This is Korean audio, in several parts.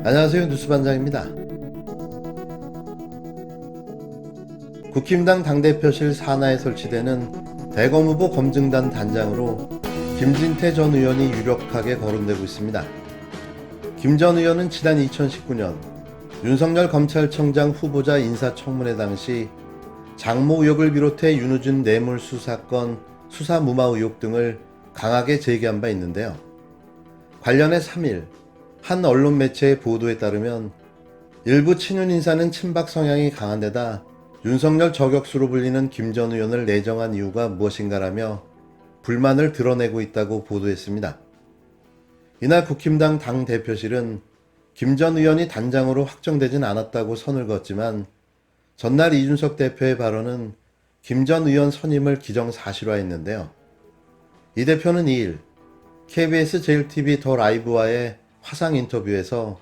안녕하세요. 뉴스반장입니다. 국힘당 당대표실 산하에 설치되는 대검 후보 검증단 단장으로 김진태 전 의원이 유력하게 거론되고 있습니다. 김 전 의원은 지난 2019년 윤석열 검찰청장 후보자 인사청문회 당시 장모 의혹을 비롯해 윤우준 뇌물수 사건 수사 무마 의혹 등을 강하게 제기한 바 있는데요. 관련해 3일 한 언론 매체의 보도에 따르면 일부 친윤 인사는 친박 성향이 강한 데다 윤석열 저격수로 불리는 김 전 의원을 내정한 이유가 무엇인가라며 불만을 드러내고 있다고 보도했습니다. 이날 국힘당 당대표실은 김 전 의원이 단장으로 확정되진 않았다고 선을 그었지만 전날 이준석 대표의 발언은 김 전 의원 선임을 기정사실화했는데요. 이 대표는 2일 KBS 제일TV 더 라이브와의 화상 인터뷰에서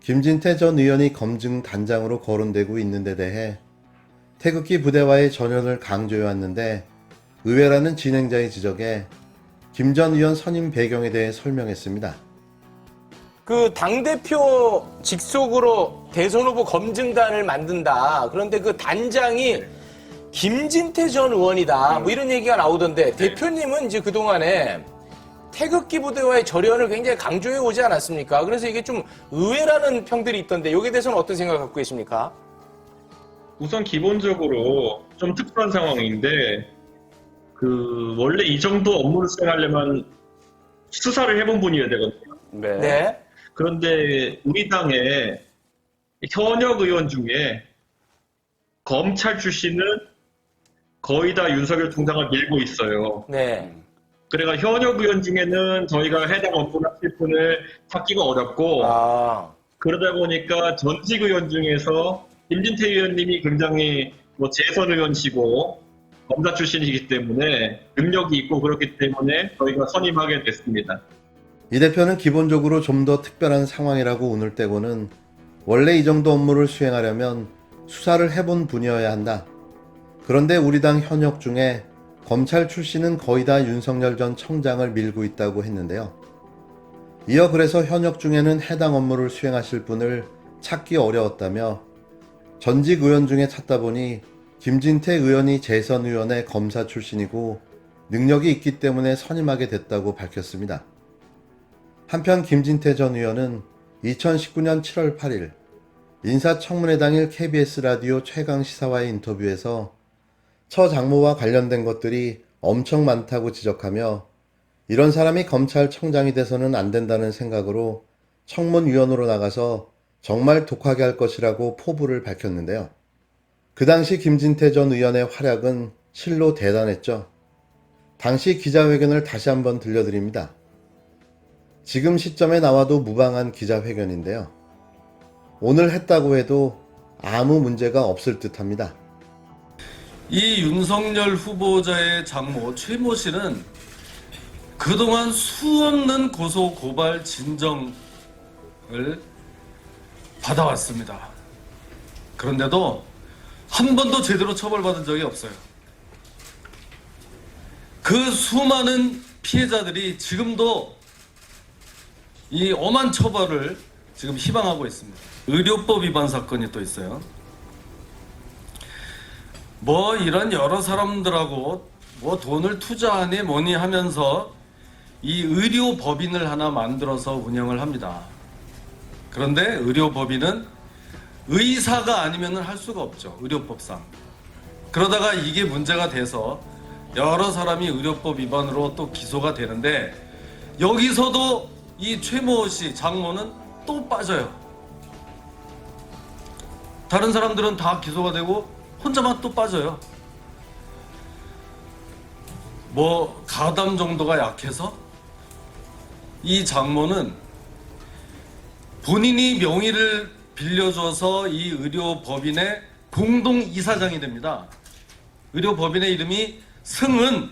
김진태 전 의원이 검증 단장으로 거론되고 있는 데 대해 태극기 부대와의 전연을 강조해왔는데 의외라는 진행자의 지적에 김 전 의원 선임 배경에 대해 설명했습니다. 그 당대표 직속으로 대선 후보 검증단을 만든다. 그런데 그 단장이 김진태 전 의원이다. 뭐 이런 얘기가 나오던데 대표님은 이제 그동안에 태극기 부대와의 절연을 굉장히 강조해 오지 않았습니까? 그래서 이게 좀 의외라는 평들이 있던데 여기에 대해서는 어떤 생각 갖고 계십니까? 우선 기본적으로 좀 특수한 상황인데 원래 이 정도 업무를 수행하려면 수사를 해본 분이어야 되거든요. 네. 그런데 우리 당의 현역 의원 중에 검찰 출신은 거의 다 윤석열 총장을 밀고 있어요. 네. 그래가 현역 의원 중에는 저희가 해당 업무나 필분을 찾기가 어렵고 그러다 보니까 전직 의원 중에서 김진태 의원님이 굉장히 재선 의원이시고 검사 출신이기 때문에 능력이 있고 그렇기 때문에 저희가 선임하게 됐습니다. 이 대표는 기본적으로 좀 더 특별한 상황이라고 운을 떼고는 원래 이 정도 업무를 수행하려면 수사를 해본 분이어야 한다. 그런데 우리 당 현역 중에 검찰 출신은 거의 다 윤석열 전 청장을 밀고 있다고 했는데요. 이어 그래서 현역 중에는 해당 업무를 수행하실 분을 찾기 어려웠다며 전직 의원 중에 찾다 보니 김진태 의원이 재선 의원의 검사 출신이고 능력이 있기 때문에 선임하게 됐다고 밝혔습니다. 한편 김진태 전 의원은 2019년 7월 8일 인사청문회 당일 KBS 라디오 최강시사와의 인터뷰에서 처 장모와 관련된 것들이 엄청 많다고 지적하며 이런 사람이 검찰청장이 돼서는 안 된다는 생각으로 청문위원으로 나가서 정말 독하게 할 것이라고 포부를 밝혔는데요. 그 당시 김진태 전 의원의 활약은 실로 대단했죠. 당시 기자회견을 다시 한번 들려드립니다. 지금 시점에 나와도 무방한 기자회견인데요. 오늘 했다고 해도 아무 문제가 없을 듯합니다. 이 윤석열 후보자의 장모 최모 씨는 그동안 수없는 고소 고발 진정을 받아왔습니다. 그런데도 한 번도 제대로 처벌받은 적이 없어요. 그 수많은 피해자들이 지금도 이 엄한 처벌을 지금 희망하고 있습니다. 의료법 위반 사건이 또 있어요. 이런 여러 사람들하고 돈을 투자하니 뭐니 하면서 이 의료법인을 하나 만들어서 운영을 합니다. 그런데 의료법인은 의사가 아니면 할 수가 없죠. 의료법상. 그러다가 이게 문제가 돼서 여러 사람이 의료법 위반으로 또 기소가 되는데 여기서도 이 최모 씨 장모는 또 빠져요. 다른 사람들은 다 기소가 되고 혼자만 또 빠져요. 가담 정도가 약해서 이 장모는 본인이 명의를 빌려줘서 이 의료법인의 공동이사장이 됩니다. 의료법인의 이름이 승은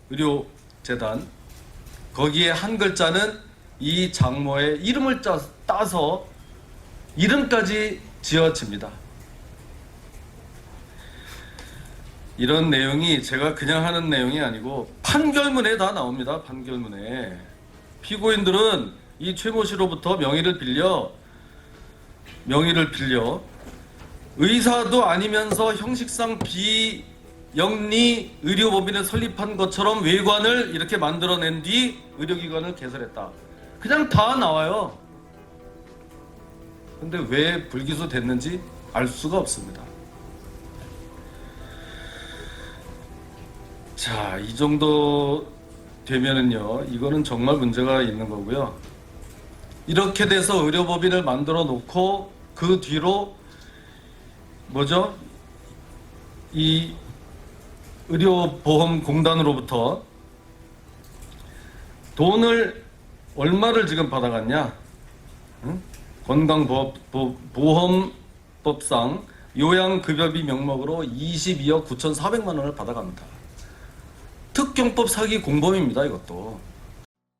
의료재단. 거기에 한 글자는 이 장모의 이름을 따서 이름까지 지어집니다. 이런 내용이 제가 그냥 하는 내용이 아니고 판결문에 다 나옵니다. 판결문에. 피고인들은 이 최모 씨로부터 명의를 빌려 명의를 빌려 의사도 아니면서 형식상 비영리 의료법인을 설립한 것처럼 외관을 이렇게 만들어낸 뒤 의료기관을 개설했다. 그냥 다 나와요. 근데 왜 불기소 됐는지 알 수가 없습니다. 자, 이 정도 되면은요, 이거는 정말 문제가 있는 거고요. 이렇게 돼서 의료법인을 만들어 놓고 그 뒤로 뭐죠? 이 의료보험공단으로부터 돈을 얼마를 지금 받아갔냐? 응? 건강보험법상 요양급여비 명목으로 22억 9,400만 원을 받아갑니다. 특경법 사기 공범입니다, 이것도.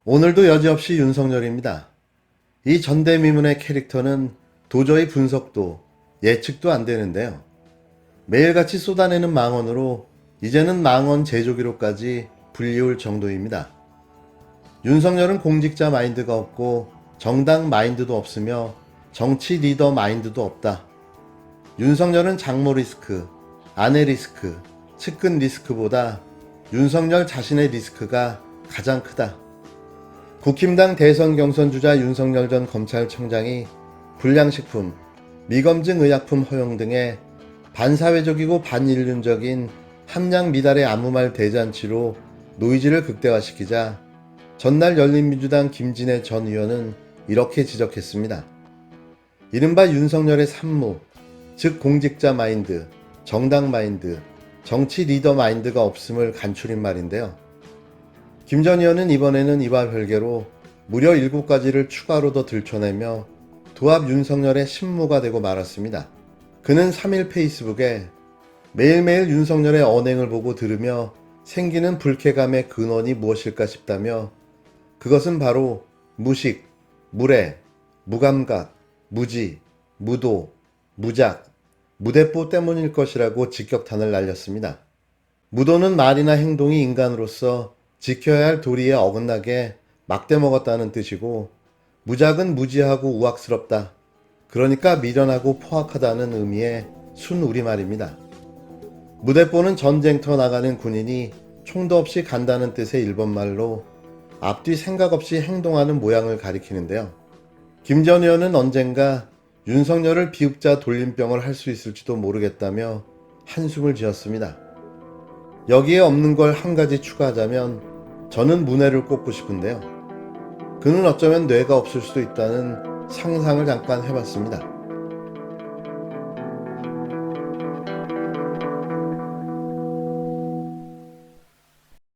오늘도 여지없이 윤석열입니다. 이 전대미문의 캐릭터는 도저히 분석도 예측도 안 되는데요. 매일같이 쏟아내는 망언으로 이제는 망언 제조기로까지 불리울 정도입니다. 윤석열은 공직자 마인드가 없고 정당 마인드도 없으며 정치 리더 마인드도 없다. 윤석열은 장모 리스크, 아내 리스크, 측근 리스크보다 윤석열 자신의 리스크가 가장 크다. 국힘당 대선 경선 주자 윤석열 전 검찰청장이 불량식품, 미검증 의약품 허용 등의 반사회적이고 반인륜적인 함량 미달의 아무 말 대잔치로 노이즈를 극대화시키자 전날 열린민주당 김진애 전 의원은 이렇게 지적했습니다. 이른바 윤석열의 산무, 즉 공직자 마인드, 정당 마인드, 정치 리더 마인드가 없음을 간추린 말인데요. 김 전 의원은 이번에는 이와 별개로 무려 7가지를 추가로 더 들춰내며 도합 윤석열의 신무가 되고 말았습니다. 그는 3일 페이스북에 매일매일 윤석열의 언행을 보고 들으며 생기는 불쾌감의 근원이 무엇일까 싶다며 그것은 바로 무식, 무례, 무감각, 무지, 무도, 무작, 무대뽀 때문일 것이라고 직격탄을 날렸습니다. 무도는 말이나 행동이 인간으로서 지켜야 할 도리에 어긋나게 막대먹었다는 뜻이고 무작은 무지하고 우악스럽다. 그러니까 미련하고 포악하다는 의미의 순 우리말입니다. 무대뽀는 전쟁터 나가는 군인이 총도 없이 간다는 뜻의 일본말로 앞뒤 생각 없이 행동하는 모양을 가리키는데요. 김 전 의원은 언젠가 윤석열을 비읍자 돌림병을 할 수 있을지도 모르겠다며 한숨을 지었습니다. 여기에 없는 걸 한 가지 추가하자면 저는 문해를 꼽고 싶은데요. 그는 어쩌면 뇌가 없을 수도 있다는 상상을 잠깐 해봤습니다.